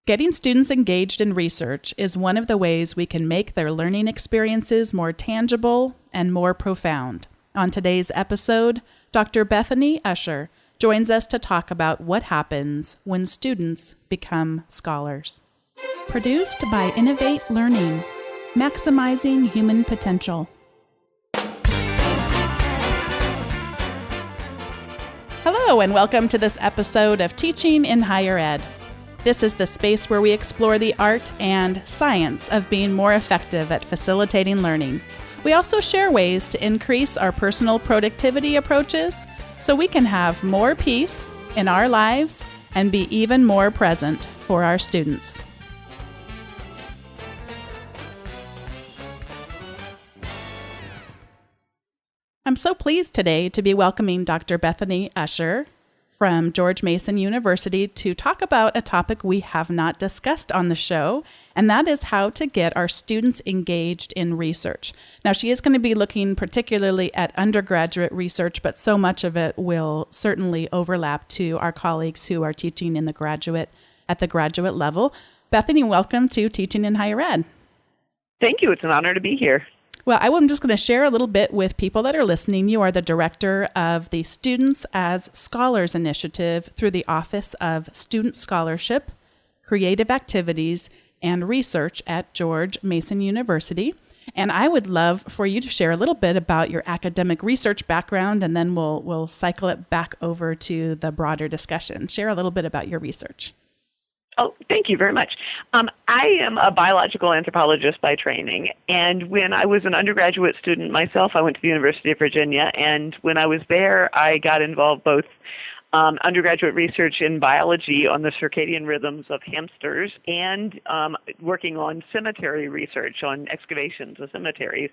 Getting students engaged in research is one of the ways we can make their learning experiences more tangible and more profound. On today's episode, Dr. Bethany Usher joins us to talk about what happens when students become scholars. Produced by Innovate Learning, maximizing human potential. Hello, and welcome to this episode of Teaching in Higher Ed. This is the space where we explore the art and science of being more effective at facilitating learning. We also share ways to increase our personal productivity approaches so we can have more peace in our lives and be even more present for our students. I'm so pleased today to be welcoming Dr. Bethany Usher from George Mason University to talk about a topic we have not discussed on the show, and that is how to get our students engaged in research. Now, she is going to be looking particularly at undergraduate research, but so much of it will certainly overlap to our colleagues who are teaching at the graduate level. Bethany, welcome to Teaching in Higher Ed. Thank you. It's an honor to be here. Well, I'm just going to share a little bit with people that are listening. You are the director of the Students as Scholars Initiative through the Office of Student Scholarship, Creative Activities, and Research at George Mason University. And I would love for you to share a little bit about your academic research background, and then we'll cycle it back over to the broader discussion. Share a little bit about your research. Oh, thank you very much. I am a biological anthropologist by training, and when I was an undergraduate student myself, I went to the University of Virginia, and when I was there, I got involved both undergraduate research in biology on the circadian rhythms of hamsters and working on cemetery research on excavations of cemeteries.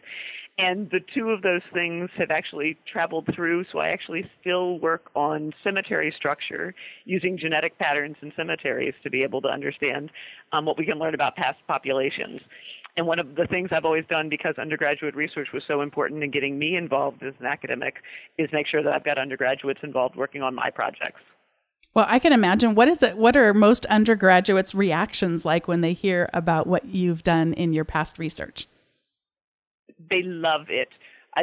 And the two of those things have actually traveled through, so I actually still work on cemetery structure using genetic patterns in cemeteries to be able to understand what we can learn about past populations. And one of the things I've always done, because undergraduate research was so important in getting me involved as an academic, is make sure that I've got undergraduates involved working on my projects. Well, I can imagine. What are most undergraduates' reactions like when they hear about what you've done in your past research? They love it.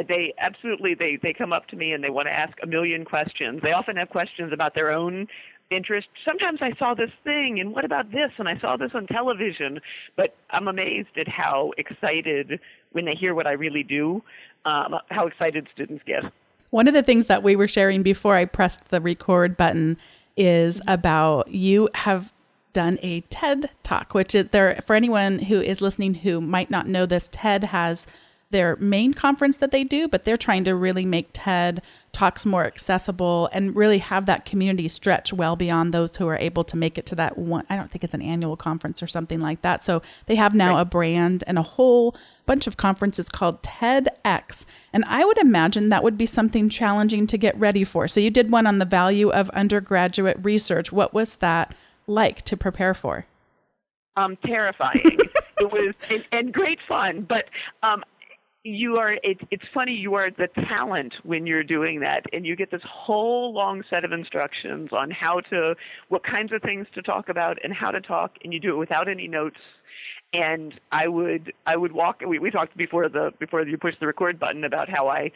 They come up to me and they want to ask a million questions. They often have questions about their own interest. Sometimes I saw this thing, and what about this? And I saw this on television. But I'm amazed at how excited, when they hear what I really do, how excited students get. One of the things that we were sharing before I pressed the record button is about you have done a TED Talk, which is there for anyone who is listening who might not know this. TED has their main conference that they do, but they're trying to really make TED Talks more accessible and really have that community stretch well beyond those who are able to make it to that one. I don't think it's an annual conference or something like that. So they have now a brand and a whole bunch of conferences called TEDx. And I would imagine that would be something challenging to get ready for. So you did one on the value of undergraduate research. What was that like to prepare for? Terrifying. It was and great fun, but it's funny, you are the talent when you're doing that, and you get this whole long set of instructions on what kinds of things to talk about and how to talk, and you do it without any notes. And I would walk. We talked before you pushed the record button about how I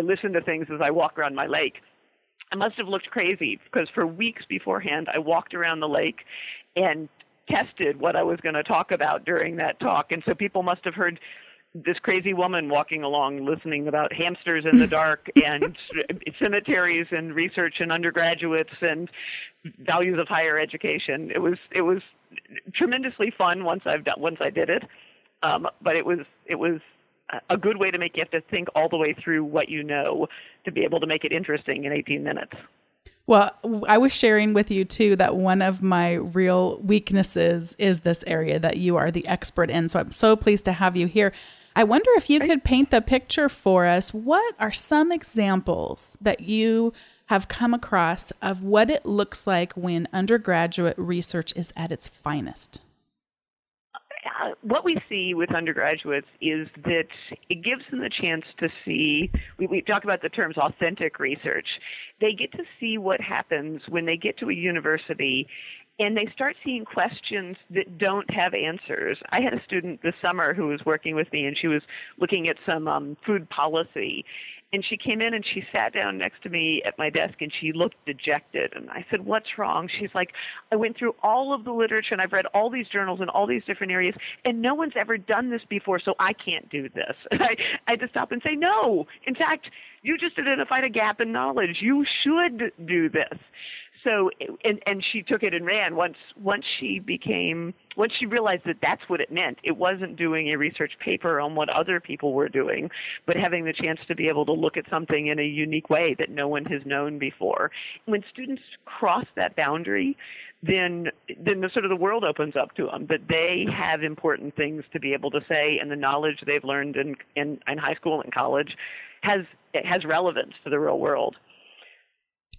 listen to things as I walk around my lake. I must have looked crazy because for weeks beforehand I walked around the lake and tested what I was going to talk about during that talk, and so people must have heard this crazy woman walking along listening about hamsters in the dark and cemeteries and research and undergraduates and values of higher education. It was tremendously fun once I did it, but it was a good way to you have to think all the way through what you know to be able to make it interesting in 18 minutes. Well, I was sharing with you, too, that one of my real weaknesses is this area that you are the expert in. So I'm so pleased to have you here. I wonder if you could paint the picture for us. What are some examples that you have come across of what it looks like when undergraduate research is at its finest? What we see with undergraduates is that it gives them the chance to see, we talk about the terms authentic research. They get to see what happens when they get to a university and they start seeing questions that don't have answers. I had a student this summer who was working with me, and she was looking at some food policy. And she came in and she sat down next to me at my desk and she looked dejected. And I said, "What's wrong?" She's like, "I went through all of the literature and I've read all these journals in all these different areas and no one's ever done this before, so I can't do this." And I had to stop and say, "No, in fact, you just identified a gap in knowledge. You should do this." So, and she took it and ran once she realized that that's what it meant. It wasn't doing a research paper on what other people were doing, but having the chance to be able to look at something in a unique way that no one has known before. When students cross that boundary, then the sort of the world opens up to them, that they have important things to be able to say, and the knowledge they've learned in high school and college has relevance to the real world.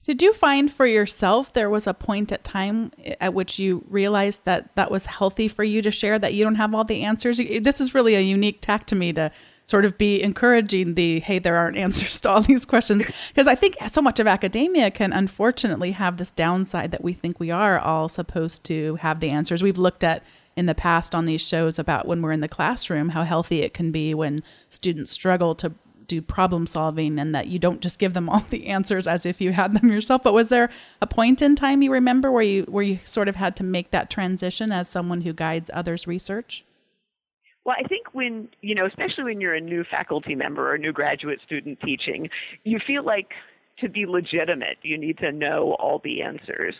Did you find for yourself there was a point at time at which you realized that that was healthy for you to share, that you don't have all the answers? This is really a unique tack to me, to sort of be encouraging hey, there aren't answers to all these questions. Because I think so much of academia can unfortunately have this downside that we think we are all supposed to have the answers. We've looked at in the past on these shows about when we're in the classroom, how healthy it can be when students struggle to do problem solving, and that you don't just give them all the answers as if you had them yourself. But was there a point in time you remember where you sort of had to make that transition as someone who guides others' research? Well, I think when, especially when you're a new faculty member or a new graduate student teaching, you feel like to be legitimate, you need to know all the answers.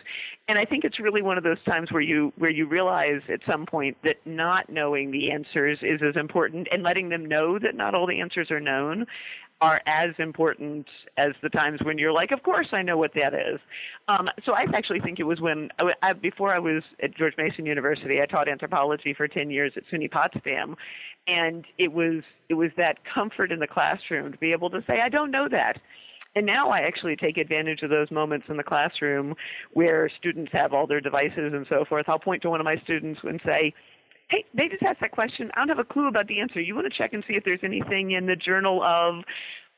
And I think it's really one of those times where you realize at some point that not knowing the answers is as important, and letting them know that not all the answers are known are as important as the times when you're like, "Of course I know what that is." So I actually think it was when, before I was at George Mason University, I taught anthropology for 10 years at SUNY Potsdam. And it was that comfort in the classroom to be able to say, "I don't know that." And now I actually take advantage of those moments in the classroom where students have all their devices and so forth. I'll point to one of my students and say, "Hey, they just asked that question. I don't have a clue about the answer. You want to check and see if there's anything in the journal of,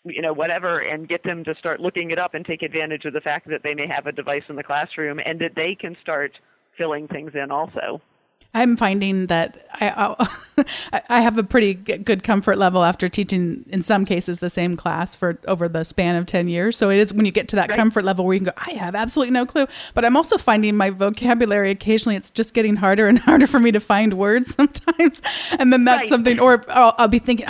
whatever," and get them to start looking it up and take advantage of the fact that they may have a device in the classroom and that they can start filling things in also. I'm finding that I have a pretty good comfort level after teaching, in some cases, the same class for over the span of 10 years. So it is when you get to that comfort level where you can go, "I have absolutely no clue." But I'm also finding my vocabulary, occasionally it's just getting harder and harder for me to find words sometimes. And then that's something, or I'll be thinking,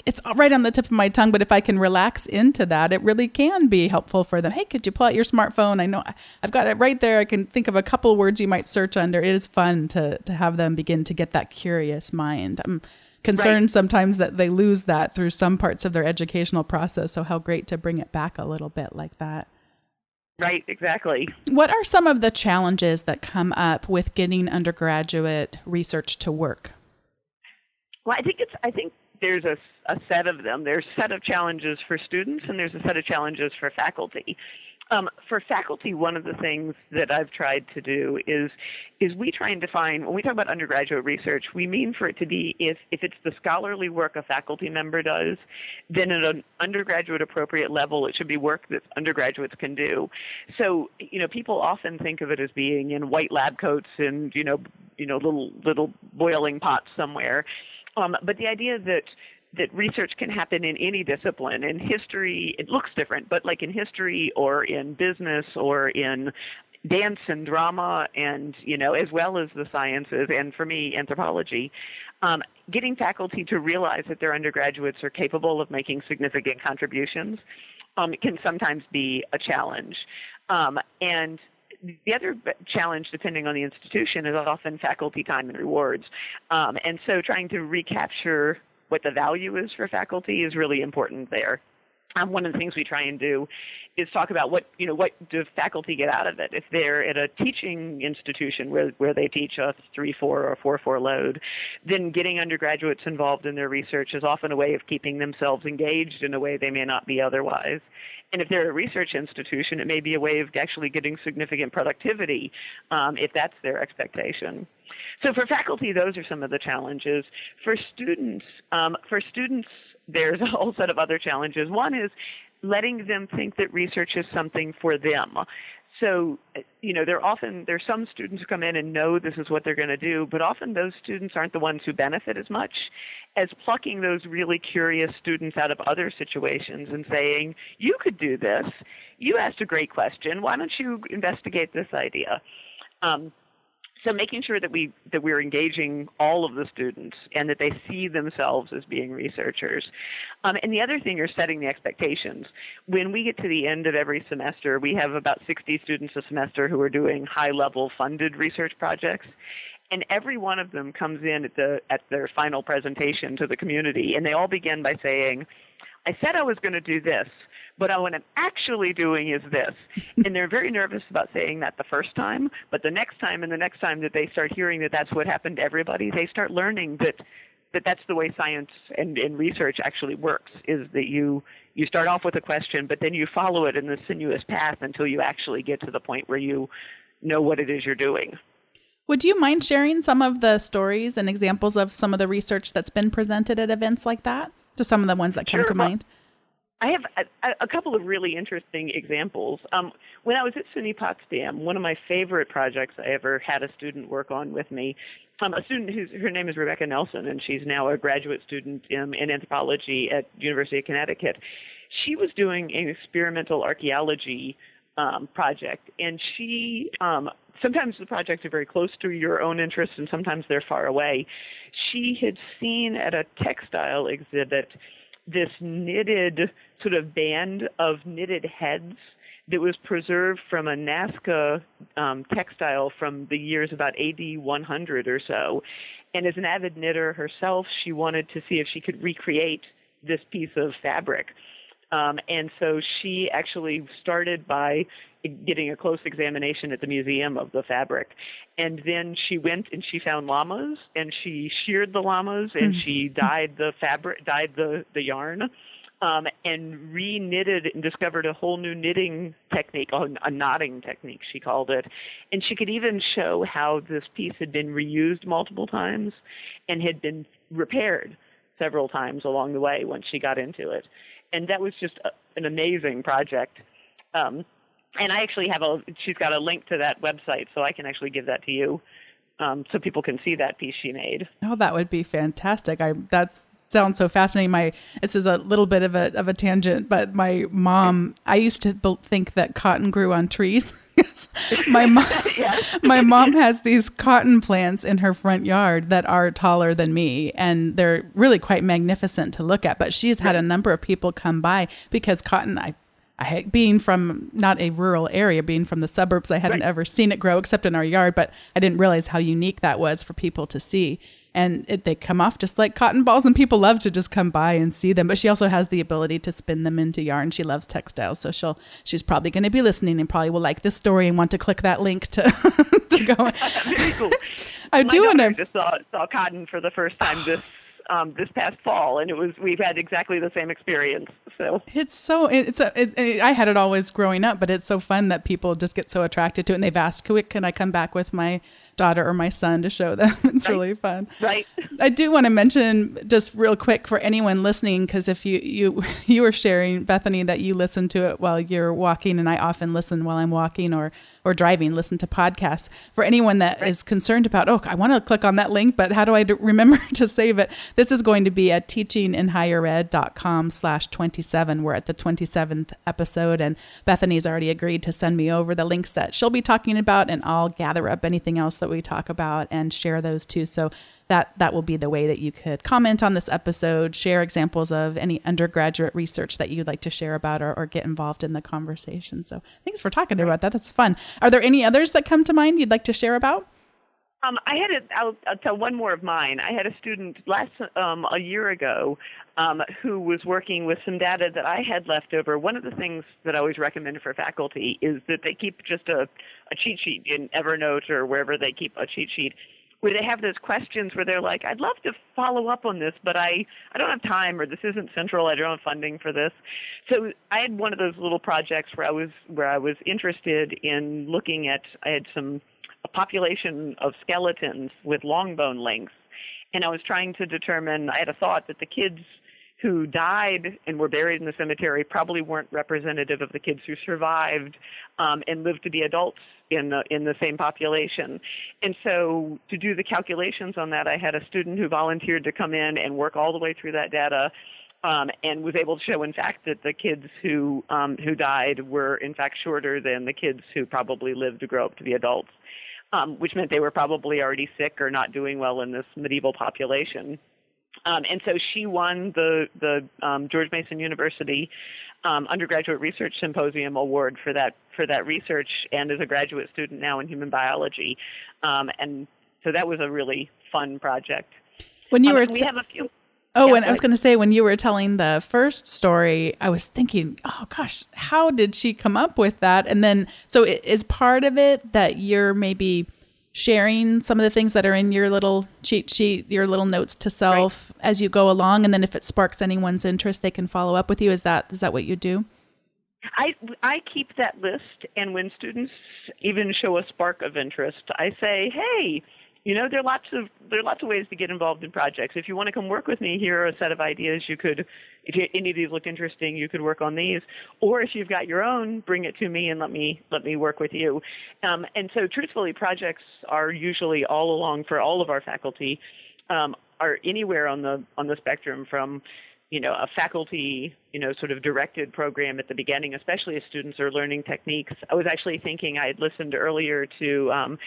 it's right on the tip of my tongue. But if I can relax into that, it really can be helpful for them. "Hey, could you pull out your smartphone? I know I've got it right there. I can think of a couple words you might search under." It is fun to have them begin to get that curious mind. I'm concerned sometimes that they lose that through some parts of their educational process. So how great to bring it back a little bit like that. Right, exactly. What are some of the challenges that come up with getting undergraduate research to work? Well, I think there's a set of them. There's a set of challenges for students and there's a set of challenges for faculty. For faculty, one of the things that I've tried to do is we try and define, when we talk about undergraduate research, we mean for it to be, if it's the scholarly work a faculty member does, then at an undergraduate appropriate level, it should be work that undergraduates can do. So, people often think of it as being in white lab coats and, little boiling pots somewhere. But the idea that research can happen in any discipline. In history, it looks different, but like in history or in business or in dance and drama and, as well as the sciences, and for me, anthropology, getting faculty to realize that their undergraduates are capable of making significant contributions can sometimes be a challenge. And the other challenge, depending on the institution, is often faculty time and rewards. And so trying to recapture what the value is for faculty is really important there. One of the things we try and do is talk about what do faculty get out of it. If they're at a teaching institution where they teach a 3-4 or 4-4 load, then getting undergraduates involved in their research is often a way of keeping themselves engaged in a way they may not be otherwise. And if they're at a research institution, it may be a way of actually getting significant productivity if that's their expectation. So for faculty, those are some of the challenges. For students, there's a whole set of other challenges. One is letting them think that research is something for them. So, there's some students who come in and know this is what they're going to do, but often those students aren't the ones who benefit as much as plucking those really curious students out of other situations and saying, you could do this. You asked a great question. Why don't you investigate this idea? So making sure that we're engaging all of the students and that they see themselves as being researchers. And the other thing is setting the expectations. When we get to the end of every semester, we have about 60 students a semester who are doing high-level funded research projects. And every one of them comes in at their final presentation to the community, and they all begin by saying, I said I was going to do this, but what I'm actually doing is this. And they're very nervous about saying that the first time, but the next time and the next time that they start hearing that that's what happened to everybody, they start learning that that's the way science and research actually works, is that you start off with a question, but then you follow it in the sinuous path until you actually get to the point where you know what it is you're doing. Would you mind sharing some of the stories and examples of some of the research that's been presented at events like that? Just some of the ones that come to mind. I have a couple of really interesting examples. When I was at SUNY Potsdam, one of my favorite projects I ever had a student work on with me, a student her name is Rebecca Nelson, and she's now a graduate student in anthropology at University of Connecticut. She was doing an experimental archaeology project, and she sometimes the projects are very close to your own interests, and sometimes they're far away. She had seen at a textile exhibit this knitted sort of band of knitted heads that was preserved from a Nazca textile from the years about AD 100 or so. And as an avid knitter herself, she wanted to see if she could recreate this piece of fabric. And so she actually started by getting a close examination at the museum of the fabric. And then she went and she found llamas, and she sheared the llamas, and she dyed the fabric, dyed the yarn, and re-knitted and discovered a whole new knitting technique, a knotting technique, she called it. And she could even show how this piece had been reused multiple times and had been repaired several times along the way once she got into it. And that was just an amazing project. And I actually she's got a link to that website, so I can actually give that to you so people can see that piece she made. Oh, that would be fantastic. That sounds so fascinating. This is a little bit of a tangent, but my mom, I used to think that cotton grew on trees. My mom has these cotton plants in her front yard that are taller than me, and they're really quite magnificent to look at. But she's had a number of people come by because cotton, being from not a rural area, being from the suburbs, I hadn't ever seen it grow except in our yard, but I didn't realize how unique that was for people to see. And they come off just like cotton balls, and people love to just come by and see them. But she also has the ability to spin them into yarn. She loves textiles, so she's probably going to be listening and probably will like this story and want to click that link to go. Very cool. I do want to. Just saw cotton for the first time this past fall, and we've had exactly the same experience. So I had it always growing up, but it's so fun that people just get so attracted to it, and they've asked, can I come back with my daughter or my son to show them? It's really fun. Right. I do want to mention just real quick for anyone listening, because if you were sharing, Bethany, that you listen to it while you're walking, and I often listen while I'm walking or driving, listen to podcasts. For anyone that is concerned about, I want to click on that link, but how do I remember to save it? This is going to be at teachinginhighered.com/27. We're at the 27th episode, and Bethany's already agreed to send me over the links that she'll be talking about, and I'll gather up anything else that we talk about and share those too. So that will be the way that you could comment on this episode, share examples of any undergraduate research that you'd like to share about or get involved in the conversation. So thanks for talking about that. That's fun. Are there any others that come to mind you'd like to share about? I'll tell one more of mine. I had a student a year ago who was working with some data that I had left over. One of the things that I always recommend for faculty is that they keep just a cheat sheet in Evernote or wherever they keep a cheat sheet, where they have those questions where they're like, I'd love to follow up on this, but I don't have time, or this isn't central, I don't have funding for this. So I had one of those little projects where I was interested in looking at, I had a population of skeletons with long bone lengths, and I was trying to determine, I had a thought that the kids who died and were buried in the cemetery probably weren't representative of the kids who survived and lived to be adults in the same population. And so to do the calculations on that, I had a student who volunteered to come in and work all the way through that data, and was able to show, in fact, that the kids who died were, in fact, shorter than the kids who probably lived to grow up to be adults, which meant they were probably already sick or not doing well in this medieval population. And so she won the George Mason University Undergraduate Research Symposium Award for that research, and is a graduate student now in human biology. And so that was a really fun project. When you were we have a few. Oh, and I was going to say, when you were telling the first story, I was thinking, oh gosh, how did she come up with that? And then, so is part of it that you're maybe sharing some of the things that are in your little cheat sheet, your little notes to self as you go along, and then if it sparks anyone's interest, they can follow up with you? Is that what you do? I keep that list, and when students even show a spark of interest, I say, hey, there are lots of ways to get involved in projects. If you want to come work with me, here are a set of ideas you could, if any of these look interesting, you could work on these. Or if you've got your own, bring it to me and let me work with you. And so truthfully, projects are usually all along for all of our faculty, are anywhere on the spectrum from, a faculty, sort of directed program at the beginning, especially as students are learning techniques. I was actually thinking, I had listened earlier to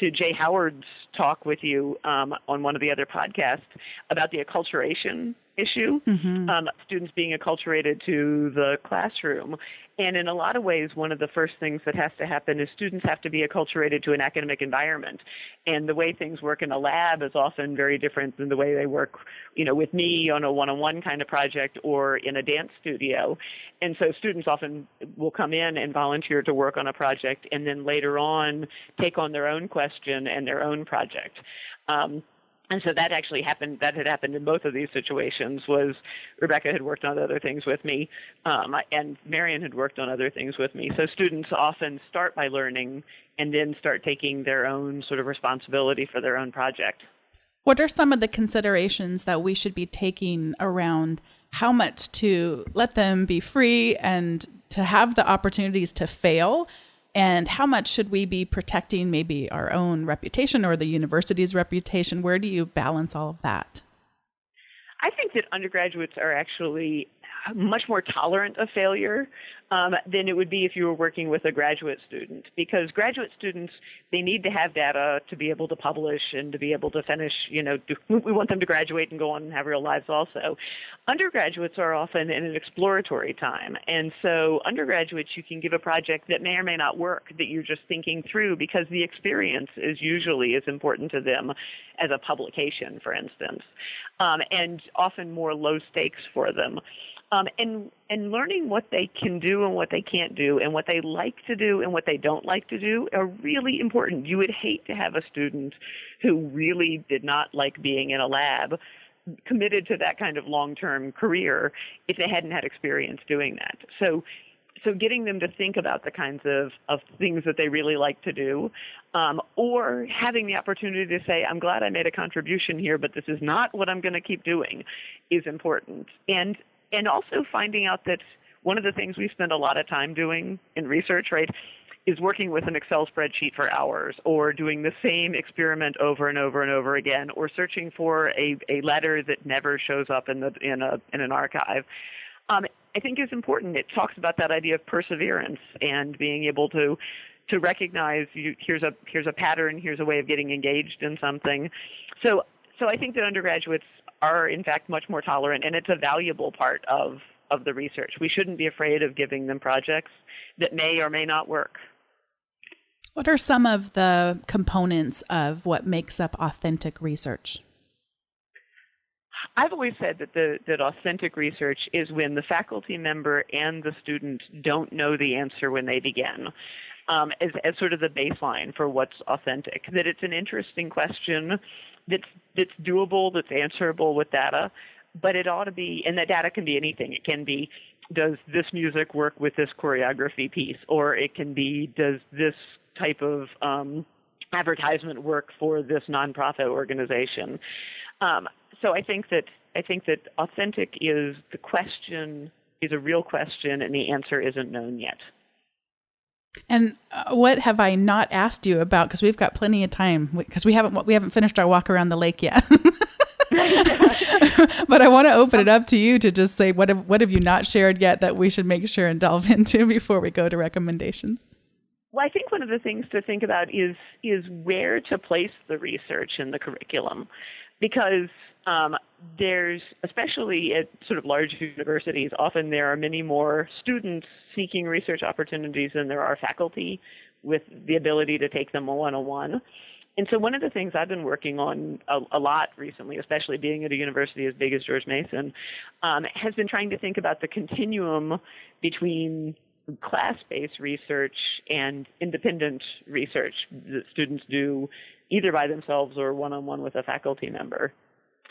Jay Howard's talk with you on one of the other podcasts about the acculturation issue, students being acculturated to the classroom. And in a lot of ways, one of the first things that has to happen is students have to be acculturated to an academic environment. And the way things work in a lab is often very different than the way they work, with me on a one-on-one kind of project or in a dance studio. And so students often will come in and volunteer to work on a project, and then later on take on their own question and their own project. And so that actually happened. That had happened in both of these situations. Was Rebecca had worked on other things with me, and Marion had worked on other things with me. So students often start by learning and then start taking their own sort of responsibility for their own project. What are some of the considerations that we should be taking around how much to let them be free and to have the opportunities to fail? And how much should we be protecting maybe our own reputation or the university's reputation? Where do you balance all of that? I think that undergraduates are actually much more tolerant of failure than it would be if you were working with a graduate student, because graduate students, they need to have data to be able to publish and to be able to finish, we want them to graduate and go on and have real lives also. Undergraduates are often in an exploratory time. And so undergraduates, you can give a project that may or may not work, that you're just thinking through, because the experience is usually as important to them as a publication, for instance, and often more low stakes for them. And learning what they can do and what they can't do, and what they like to do and what they don't like to do, are really important. You would hate to have a student who really did not like being in a lab committed to that kind of long-term career if they hadn't had experience doing that. So getting them to think about the kinds of things that they really like to do, or having the opportunity to say, I'm glad I made a contribution here, but this is not what I'm going to keep doing, is important. And also finding out that one of the things we spend a lot of time doing in research, right, is working with an Excel spreadsheet for hours, or doing the same experiment over and over and over again, or searching for a letter that never shows up in an archive. I think is important. It talks about that idea of perseverance and being able to recognize here's a pattern, here's a way of getting engaged in something. So I think that undergraduates are, in fact, much more tolerant, and it's a valuable part of the research. We shouldn't be afraid of giving them projects that may or may not work. What are some of the components of what makes up authentic research? I've always said that authentic research is when the faculty member and the student don't know the answer when they begin, as sort of the baseline for what's authentic. That it's an interesting question that's doable, that's answerable with data, but it ought to be, and that data can be anything. It can be, does this music work with this choreography piece? Or it can be, does this type of advertisement work for this nonprofit organization? So I think that authentic is the question, is a real question, and the answer isn't known yet. And what have I not asked you about? Because we've got plenty of time. Because we haven't finished our walk around the lake yet. But I want to open it up to you to just say what have you not shared yet that we should make sure and delve into before we go to recommendations. Well, I think one of the things to think about is where to place the research in the curriculum, because there's, especially at sort of large universities, often there are many more students seeking research opportunities than there are faculty with the ability to take them one-on-one. And so one of the things I've been working on a lot recently, especially being at a university as big as George Mason, has been trying to think about the continuum between class-based research and independent research that students do either by themselves or one-on-one with a faculty member.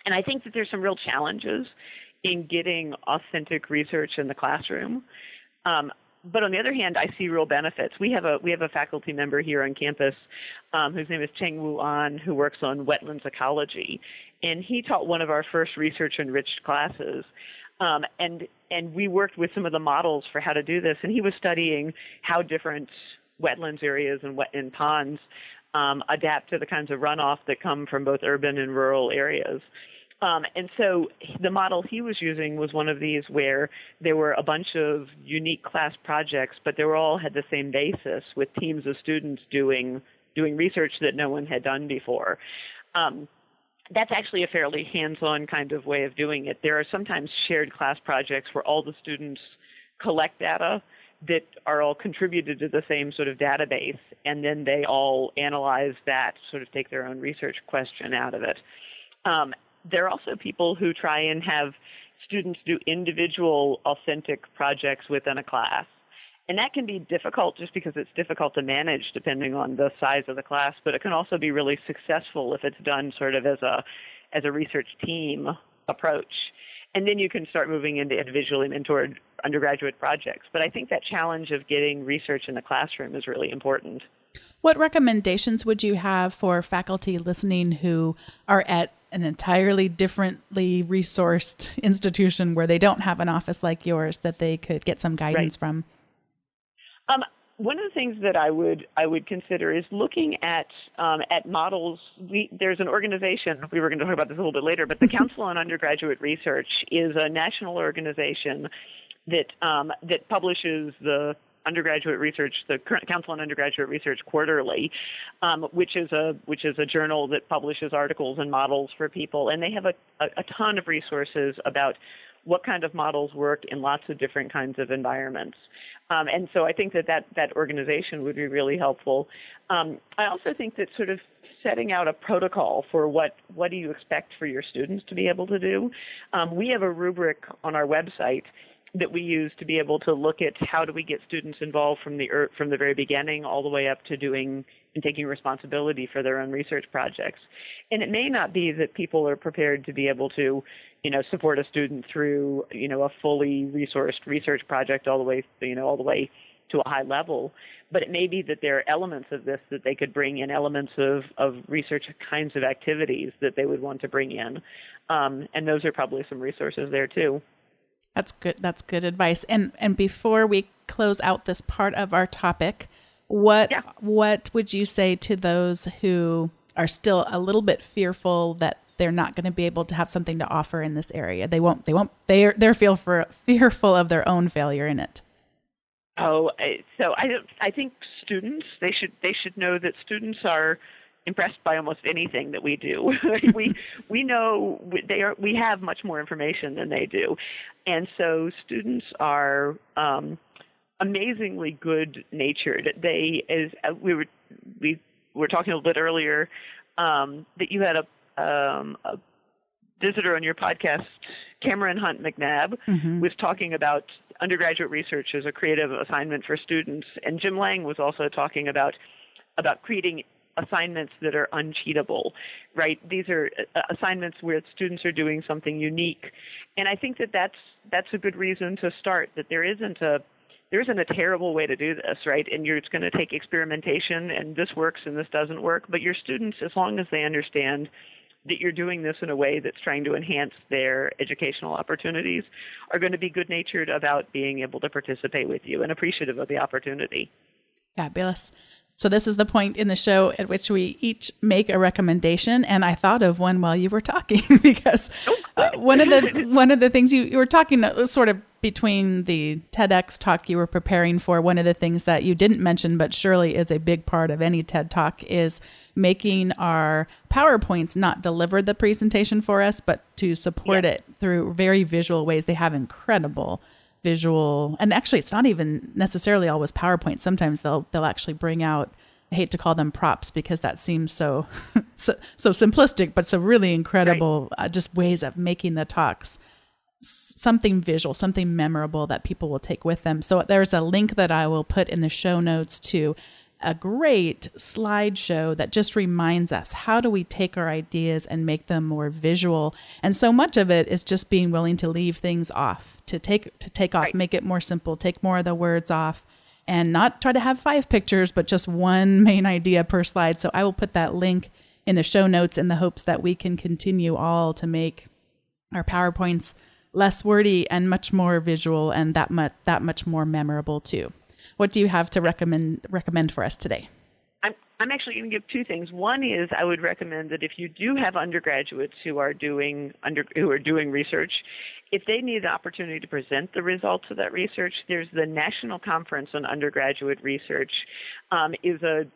And I think that there's some real challenges in getting authentic research in the classroom. But on the other hand, I see real benefits. We have a faculty member here on campus whose name is Cheng Wu An, who works on wetlands ecology, and he taught one of our first research-enriched classes. And we worked with some of the models for how to do this, and he was studying how different wetlands areas and ponds adapt to the kinds of runoff that come from both urban and rural areas. And so the model he was using was one of these where there were a bunch of unique class projects, but they all had the same basis, with teams of students doing research that no one had done before. That's actually a fairly hands-on kind of way of doing it. There are sometimes shared class projects where all the students collect data that are all contributed to the same sort of database, and then they all analyze that, sort of take their own research question out of it. There are also people who try and have students do individual authentic projects within a class. And that can be difficult just because it's difficult to manage depending on the size of the class, but it can also be really successful if it's done sort of as a research team approach. And then you can start moving into individually mentored undergraduate projects. But I think that challenge of getting research in the classroom is really important. What recommendations would you have for faculty listening who are at an entirely differently resourced institution where they don't have an office like yours that they could get some guidance from? One of the things that I would consider is looking at models. There's an organization, we were going to talk about this a little bit later, but the Council on Undergraduate Research is a national organization that publishes the undergraduate research, the current Council on Undergraduate Research quarterly, which is a journal that publishes articles and models for people, and they have a ton of resources about what kind of models work in lots of different kinds of environments. And so I think that organization would be really helpful. I also think that sort of setting out a protocol for what do you expect for your students to be able to do. We have a rubric on our website that we use to be able to look at how do we get students involved from the very beginning all the way up to doing and taking responsibility for their own research projects. And it may not be that people are prepared to be able to, support a student through, a fully resourced research project all the way to a high level. But it may be that there are elements of this that they could bring in, elements of research kinds of activities that they would want to bring in. And those are probably some resources there too. That's good. That's good advice. And before we close out this part of our topic, what would you say to those who are still a little bit fearful that they're not going to be able to have something to offer in this area? They're fearful of their own failure in it. So I think students, they should know that students are impressed by almost anything that we do. we know we have much more information than they do, and so students are amazingly good natured. We were talking a little bit earlier that you had a visitor on your podcast, Cameron Hunt McNabb, was talking about undergraduate research as a creative assignment for students, and Jim Lang was also talking about creating assignments that are uncheatable, right? These are assignments where students are doing something unique, and I think that's a good reason to start. That there isn't a terrible way to do this, right? And it's going to take experimentation, and this works and this doesn't work. But your students, as long as they understand that you're doing this in a way that's trying to enhance their educational opportunities are going to be good-natured about being able to participate with you and appreciative of the opportunity. Fabulous. So this is the point in the show at which we each make a recommendation, and I thought of one while you were talking because one of the things you were talking sort of between the TEDx talk you were preparing for. One of the things that you didn't mention, but surely is a big part of any TED talk, is making our PowerPoints not deliver the presentation for us, but to support it through very visual ways. They have incredible visual, and actually it's not even necessarily always PowerPoint. Sometimes they'll actually bring out, I hate to call them props because that seems so simplistic, but some really incredible just ways of making the talks something visual, something memorable that people will take with them. So there's a link that I will put in the show notes to a great slideshow that just reminds us, how do we take our ideas and make them more visual? And so much of it is just being willing to leave things off, to take off, make it more simple, take more of the words off, and not try to have 5 pictures, but just one main idea per slide. So I will put that link in the show notes in the hopes that we can continue all to make our PowerPoints less wordy and much more visual, and that much more memorable too. What do you have to recommend for us today? I'm actually going to give 2 things. One is I would recommend that if you do have undergraduates who are doing research, if they need the opportunity to present the results of that research, there's the National Conference on Undergraduate Research, is an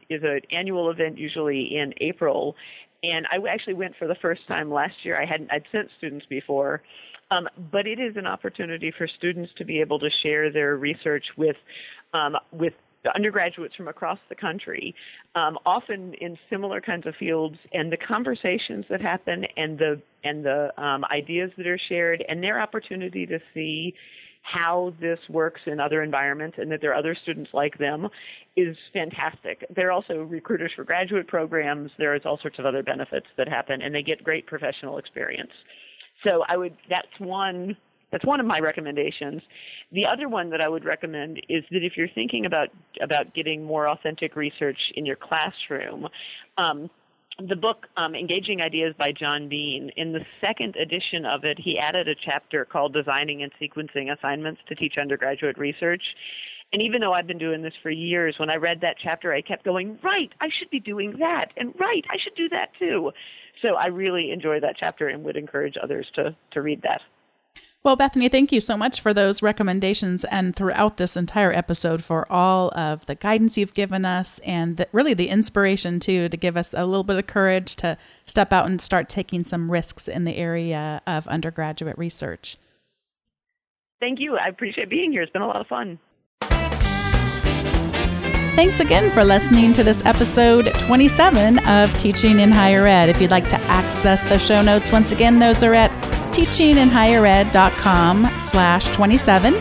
annual event usually in April, and I actually went for the first time last year. I'd sent students before. But it is an opportunity for students to be able to share their research with undergraduates from across the country, often in similar kinds of fields, and the conversations that happen and the ideas that are shared and their opportunity to see how this works in other environments and that there are other students like them is fantastic. There are also recruiters for graduate programs. There is all sorts of other benefits that happen, and they get great professional experience. So that's one of my recommendations. The other one that I would recommend is that if you're thinking about getting more authentic research in your classroom, the book Engaging Ideas by John Bean, in the second edition of it, he added a chapter called Designing and Sequencing Assignments to Teach Undergraduate Research. And even though I've been doing this for years, when I read that chapter, I kept going, right, I should be doing that, and right, I should do that too. So I really enjoy that chapter and would encourage others to read that. Well, Bethany, thank you so much for those recommendations and throughout this entire episode for all of the guidance you've given us and really the inspiration too, to give us a little bit of courage to step out and start taking some risks in the area of undergraduate research. Thank you. I appreciate being here. It's been a lot of fun. Thanks again for listening to this episode 27 of Teaching in Higher Ed. If you'd like to access the show notes, once again, those are at teachinginhighered.com/27.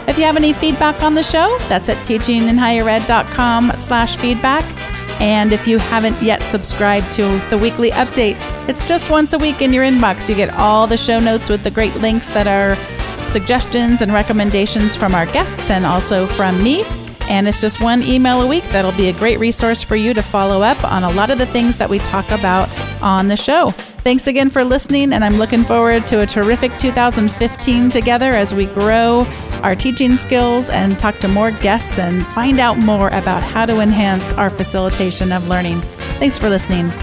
If you have any feedback on the show, that's at teachinginhighered.com/feedback. And if you haven't yet subscribed to the weekly update, it's just once a week in your inbox. You get all the show notes with the great links that are suggestions and recommendations from our guests and also from me. And it's just one email a week that'll be a great resource for you to follow up on a lot of the things that we talk about on the show. Thanks again for listening, and I'm looking forward to a terrific 2015 together as we grow our teaching skills and talk to more guests and find out more about how to enhance our facilitation of learning. Thanks for listening.